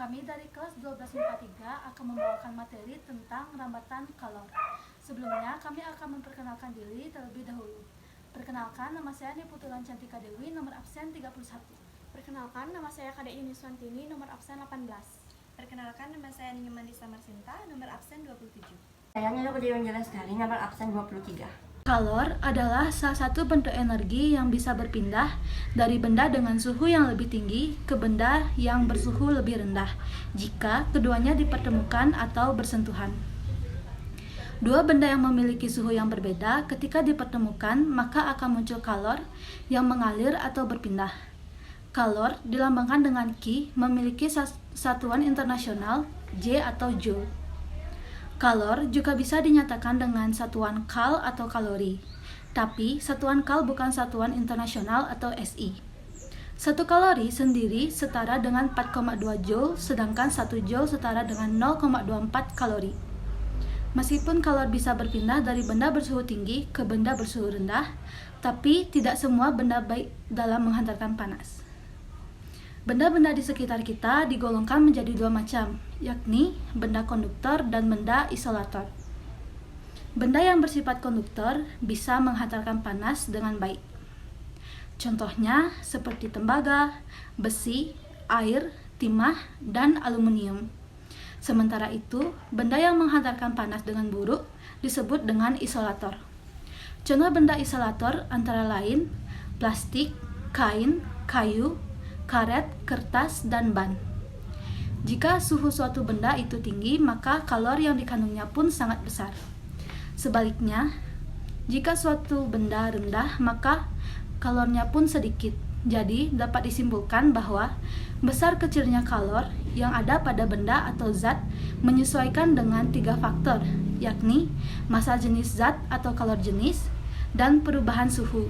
Kami dari kelas 12 MIPA 3 akan membawakan materi tentang rambatan kalor. Sebelumnya, kami akan memperkenalkan diri terlebih dahulu. Perkenalkan, nama saya Niputulan Cantika Dewi, nomor absen 31. Perkenalkan, nama saya Kade Yuniswantini, nomor absen 18. Perkenalkan, nama saya Ningmandi Samarsinta, nomor absen 27. Saya Nilo Budiwan Jelaskari, nomor absen 23. Kalor adalah salah satu bentuk energi yang bisa berpindah dari benda dengan suhu yang lebih tinggi ke benda yang bersuhu lebih rendah jika keduanya dipertemukan atau bersentuhan. Dua benda yang memiliki suhu yang berbeda ketika dipertemukan maka akan muncul kalor yang mengalir atau berpindah. Kalor dilambangkan dengan Ki, memiliki satuan internasional J atau Joule. Kalor juga bisa dinyatakan dengan satuan kal atau kalori, tapi satuan kal bukan satuan internasional atau SI. Satu kalori sendiri setara dengan 4,2 Joule, sedangkan 1 Joule setara dengan 0,24 kalori. Meskipun kalor bisa berpindah dari benda bersuhu tinggi ke benda bersuhu rendah, tapi tidak semua benda baik dalam menghantarkan panas. Benda-benda di sekitar kita digolongkan menjadi dua macam, yakni benda konduktor dan benda isolator. Benda yang bersifat konduktor bisa menghantarkan panas dengan baik. Contohnya seperti tembaga, besi, air, timah, dan aluminium. Sementara itu, benda yang menghantarkan panas dengan buruk disebut dengan isolator. Contoh benda isolator antara lain plastik, kain, kayu, karet, kertas, dan ban. Jika suhu suatu benda itu tinggi, maka kalor yang dikandungnya pun sangat besar. Sebaliknya, jika suatu benda rendah, maka kalornya pun sedikit. Jadi, dapat disimpulkan bahwa besar kecilnya kalor yang ada pada benda atau zat menyesuaikan dengan 3 faktor, yakni massa jenis zat atau kalor jenis, dan perubahan suhu.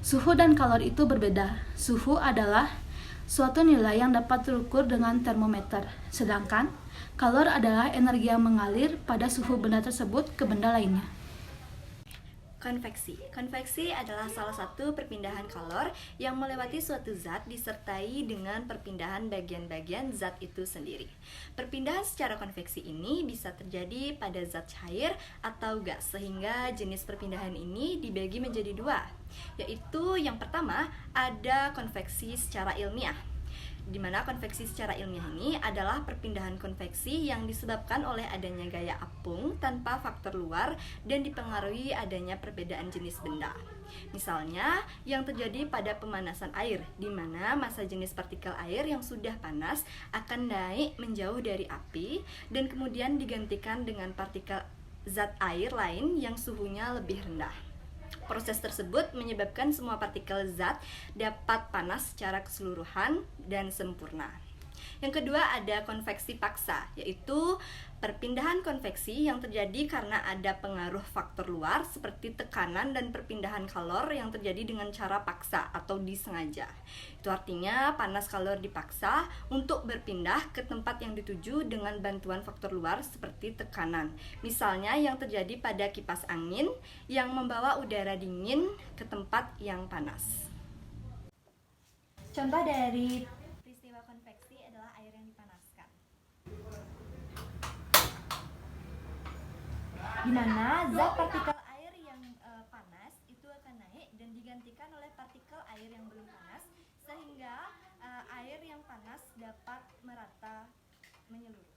Suhu dan kalor itu berbeda. Suhu adalah suatu nilai yang dapat terukur dengan termometer, sedangkan kalor adalah energi yang mengalir pada suhu benda tersebut ke benda lainnya. Konveksi. Konveksi adalah salah satu perpindahan kalor yang melewati suatu zat disertai dengan perpindahan bagian-bagian zat itu sendiri. Perpindahan secara konveksi ini bisa terjadi pada zat cair atau gas, sehingga jenis perpindahan ini dibagi menjadi dua, yaitu yang pertama ada konveksi secara ilmiah, di mana konveksi secara ilmiah ini adalah perpindahan konveksi yang disebabkan oleh adanya gaya apung tanpa faktor luar dan dipengaruhi adanya perbedaan jenis benda. Misalnya, yang terjadi pada pemanasan air, di mana massa jenis partikel air yang sudah panas akan naik menjauh dari api dan kemudian digantikan dengan partikel zat air lain yang suhunya lebih rendah. Proses tersebut menyebabkan semua partikel zat dapat panas secara keseluruhan dan sempurna. Yang kedua ada konveksi paksa, yaitu perpindahan konveksi yang terjadi karena ada pengaruh faktor luar seperti tekanan dan perpindahan kalor yang terjadi dengan cara paksa atau disengaja. Itu artinya panas kalor dipaksa untuk berpindah ke tempat yang dituju dengan bantuan faktor luar seperti tekanan. Misalnya yang terjadi pada kipas angin yang membawa udara dingin ke tempat yang panas. Contoh dari peristiwa konveksi adalah air yang dipanaskan, di mana zat partikel air yang panas itu akan naik dan digantikan oleh partikel air yang belum panas, sehingga air yang panas dapat merata menyeluruh.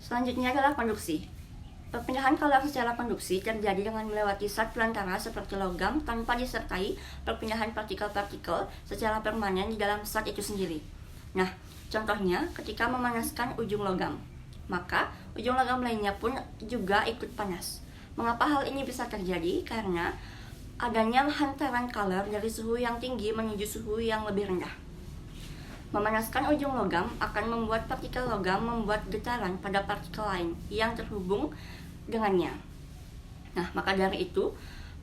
Selanjutnya adalah konduksi. Perpindahan kalor secara konduksi terjadi dengan melewati zat pelantara seperti logam tanpa disertai perpindahan partikel-partikel secara permanen di dalam zat itu sendiri. Nah, contohnya ketika memanaskan ujung logam, maka ujung logam lainnya pun juga ikut panas. Mengapa hal ini bisa terjadi? Karena adanya hantaran kalor dari suhu yang tinggi menuju suhu yang lebih rendah. Memanaskan ujung logam akan membuat partikel logam membuat getaran pada partikel lain yang terhubung dengannya. Nah, maka dari itu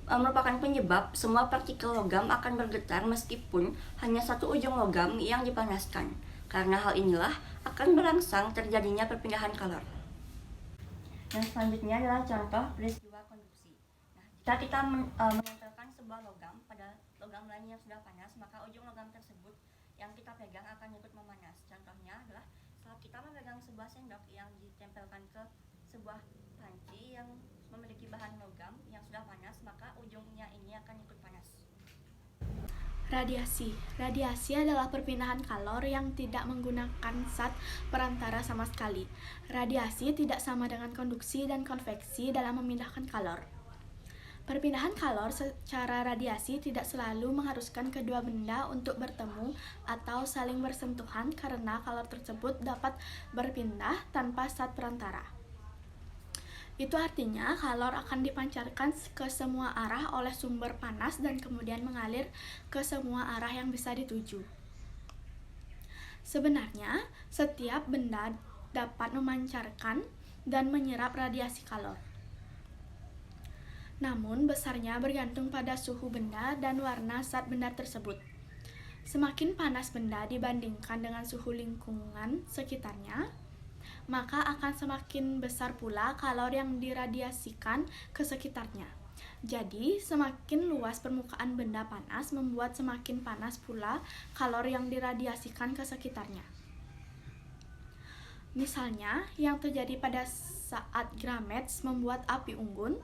merupakan penyebab semua partikel logam akan bergetar meskipun hanya satu ujung logam yang dipanaskan. Karena hal inilah akan merangsang terjadinya perpindahan kalor. Dan selanjutnya adalah contoh peristiwa konduksi. Nah, jika kita menempelkan sebuah logam pada logam lain yang sudah panas, maka ujung logam tersebut yang kita pegang akan ikut memanas. Contohnya adalah kita memegang sebuah sendok yang ditempelkan ke sebuah panci yang memiliki bahan logam yang sudah panas, maka ujungnya ini akan ikut panas. Radiasi. Radiasi adalah perpindahan kalor yang tidak menggunakan zat perantara sama sekali. Radiasi tidak sama dengan konduksi dan konveksi dalam memindahkan kalor. Perpindahan kalor secara radiasi tidak selalu mengharuskan kedua benda untuk bertemu atau saling bersentuhan karena kalor tersebut dapat berpindah tanpa zat perantara. Itu artinya kalor akan dipancarkan ke semua arah oleh sumber panas dan kemudian mengalir ke semua arah yang bisa dituju. Sebenarnya, setiap benda dapat memancarkan dan menyerap radiasi kalor. Namun, besarnya bergantung pada suhu benda dan warna zat benda tersebut. Semakin panas benda dibandingkan dengan suhu lingkungan sekitarnya, maka akan semakin besar pula kalor yang diradiasikan ke sekitarnya. Jadi, semakin luas permukaan benda panas membuat semakin panas pula kalor yang diradiasikan ke sekitarnya. Misalnya, yang terjadi pada saat Grametz membuat api unggun,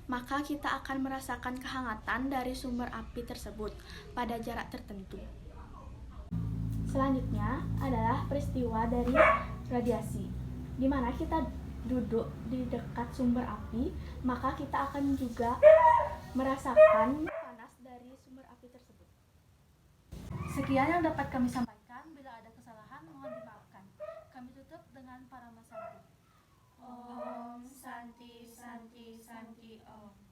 maka kita akan merasakan kehangatan dari sumber api tersebut pada jarak tertentu. Selanjutnya adalah peristiwa dari radiasi. Di mana kita duduk di dekat sumber api, maka kita akan juga merasakan panas dari sumber api tersebut. Sekian yang dapat kami sampaikan. Bila ada kesalahan, mohon dimaafkan. Kami tutup dengan Paramasanti. Om Santi Santi Santi Om.